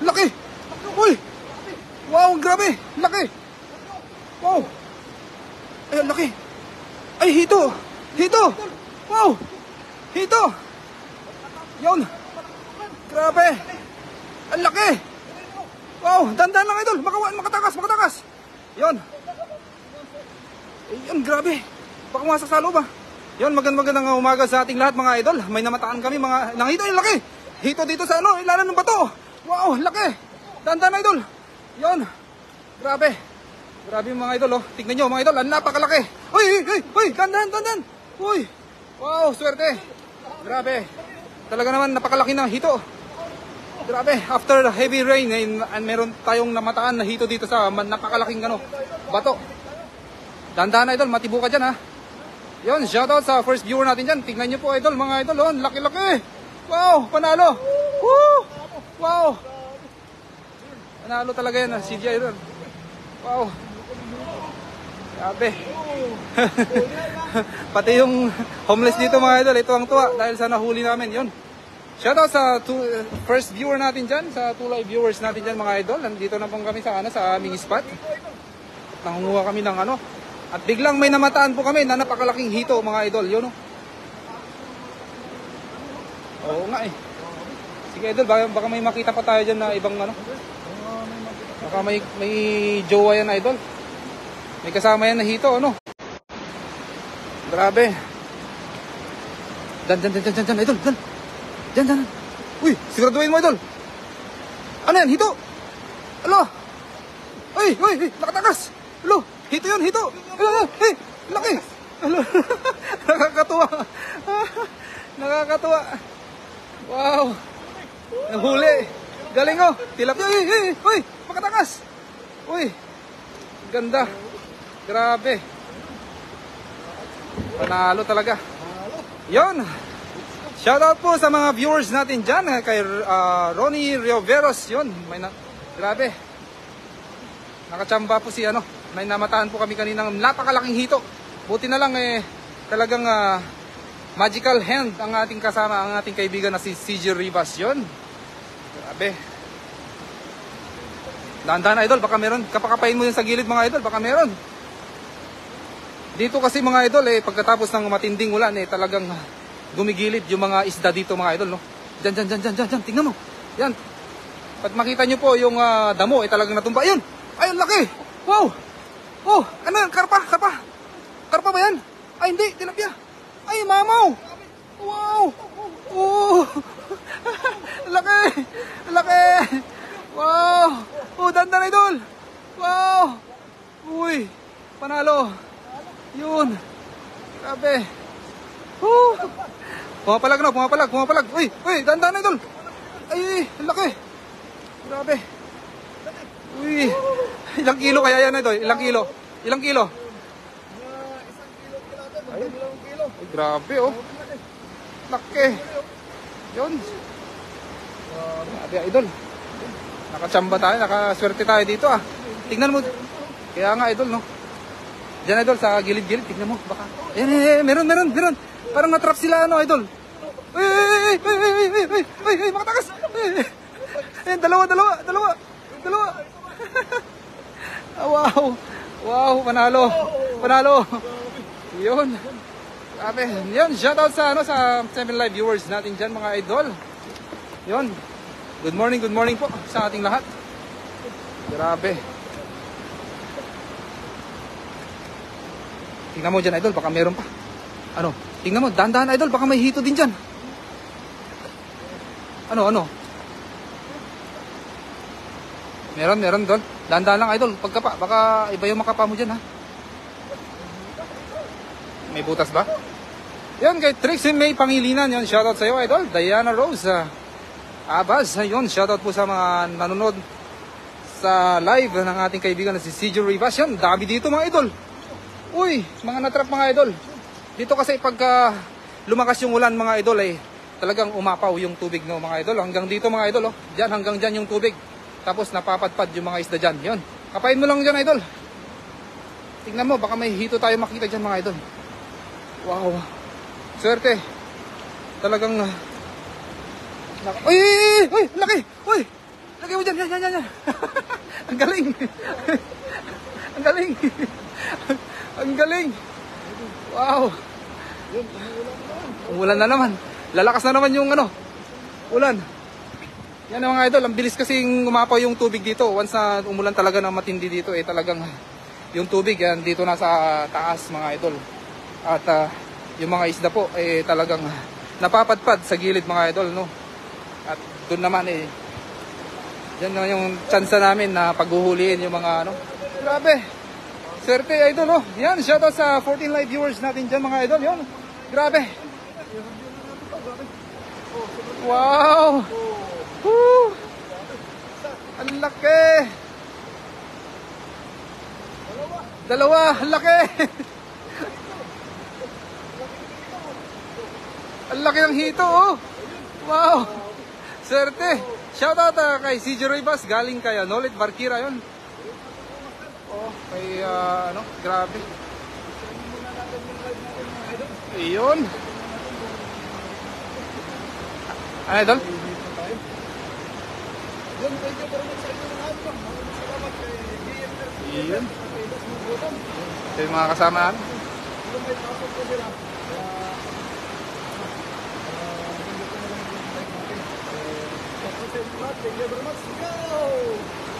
laki. Uy. Wow, grabe. Laki. Wow. Ay, laki. Ay, hito. Hito. Wow. Hito. Yun. Grabe. Ang laki. Wow, dandan lang idol. Makatakas. Yun. Ayun, grabe. Baka masasalo ba? Yun, magandang umaga sa ating lahat mga idol. May namataan kami mga nangito, yung laki. Hito dito sa ilalim ng bato. Wow, laki. Dandan idol. Yun. Grabe. Grabe mga idol, oh. Tignan nyo mga idol, ang napakalaki. Uy, dandan. Uy. Wow, swerte. Grabe. Talaga naman napakalaki ng hito. Grabe, after heavy rain, meron tayong namataan na hito dito sa napakalaking bato. Dandan idol, matibo ka dyan ha. Yun, shoutout sa first viewer natin dyan. Tignan nyo po idol, mga idol, oh, laki-laki. Wow, panalo. Woo! Wow. Panalo talaga yan, CGI idol. Wow. Grabe. Pati yung homeless dito mga idol, ito ang tuwa dahil sa nahuli namin. Yun. Shoutout sa first viewer natin dyan, sa 2 live viewers natin dyan mga idol. Nandito na po kami sa aming spot. Nangunguha kami ng at biglang may namataan po kami na napakalaking hito mga idol. Yun o. Oo nga eh. Sige idol, baka may makita pa tayo dyan na ibang baka may jowa yan idol. May kasama yan na hito, Grabe. Dan idol, dan. Diyan. Uy, siguraduhin mo idol. Ano yan, hito? Alo. Uy, nakatakas. Alo, hito yun, hito. Laki. Alo. Nakakatuwa. Wow. Nahuli. Galing oh. Tilapia. Uy, makatakas. Uy. Ganda. Grabe. Panalo talaga. Yon. Shoutout po sa mga viewers natin dyan. Kay Ronnie Rioveros. Yun. Grabe. Nakachamba po si May namataan po kami kanina ng napakalaking hito. Buti na lang talagang magical hand ang ating kasama, ang ating kaibigan na si CJ Rivas. Yun. Grabe. Dahan-dahan idol, baka meron. Kapakapain mo yun sa gilid mga idol, baka meron. Dito kasi mga idol pagkatapos ng matinding ulan talagang gumigilid yung mga isda dito mga idol, no? Diyan, tingnan mo. Yan. Pag makita nyo po yung damo talagang natumba. Ayun, laki. Wow. Oh, ano yan? Karpa. Karpa ba yan? Ay, hindi, tilapia. Ay, mamaw. Wow. Oh. Laki. Wow. Oh, dandan idol. Wow. Uy, panalo. Yun. Grabe. Pumapalag. Uy, dandan idol. Ay, laki. Grabe. Uy. Ilang kilo kaya yan idol? Ilang kilo? 1 kilo. Ay, grabe oh. Laki. Yun. Grabe idol. Nakachamba tayo, nakaswerte tayo dito ah. Tingnan mo. Kaya nga idol, no? Diyan idol, sa gilid-gilid, tingnan mo. Baka. Ayan, meron. Parang na-trap sila idol. Ay, makatakas. Ayan, dalawa. Wow, panalo. Yun. Grabe. Yun, shoutout sa sa 7 live viewers natin dyan mga idol. Yun. Good morning po sa ating lahat. Grabe. Tingnan mo dyan idol, baka meron pa. Tingnan mo, dahan-dahan idol, baka may hito din dyan. Ano? Meron idol. Dahan-dahan lang idol, pagkapa, baka iba yung makapa mo dyan ha. May butas ba? Yan kay Trixie May Pangilinan, yun, shoutout sa iyo idol. Diana Rose Abaz, yun, shoutout po sa mga nanonood sa live ng ating kaibigan na si CJ Rivas. Yan, dami dito mga idol. Uy, mga natrap mga idol. Dito kasi pagka lumakas yung ulan mga idol talagang umapaw yung tubig no mga idol. Hanggang dito mga idol, Diyan, hanggang dyan yung tubig. Tapos napapadpad yung mga isda dyan. Yun, kapain mo lang dyan idol. Tingnan mo, baka may hito tayo makita dyan mga idol. Wow. Swerte. Talagang Uy, laki. Uy, Lagay mo dyan. Yan. Ang galing. Ang galing. Ang galing. Wow. Umulan na naman. Lalakas na naman yung ano, ulan. Yan mga idol, ang bilis kasing umapaw yung tubig dito. Once na umulan talaga ng matindi dito, talagang yung tubig yan dito na sa taas mga idol. At yung mga isda po talagang napapadpad sa gilid mga idol, no. At doon naman yan naman yung chance namin na paghuhulihin yung mga ano. Grabe. Swerte idol, oh. Yan, shoutout sa 14 live viewers natin dyan mga idol. Yun. Grabe. Wow. Woo. Ang laki. Dalawa, ang laki. Ang laki ng hito, oh. Wow. Swerte. Shoutout kay CJ Roybas, galing kay Nolit Barkira yun. Oh, kay ano, grabe. Iyon. Ano idol? Iyon. Ito yung mga kasama namin. Thank you very much. Go!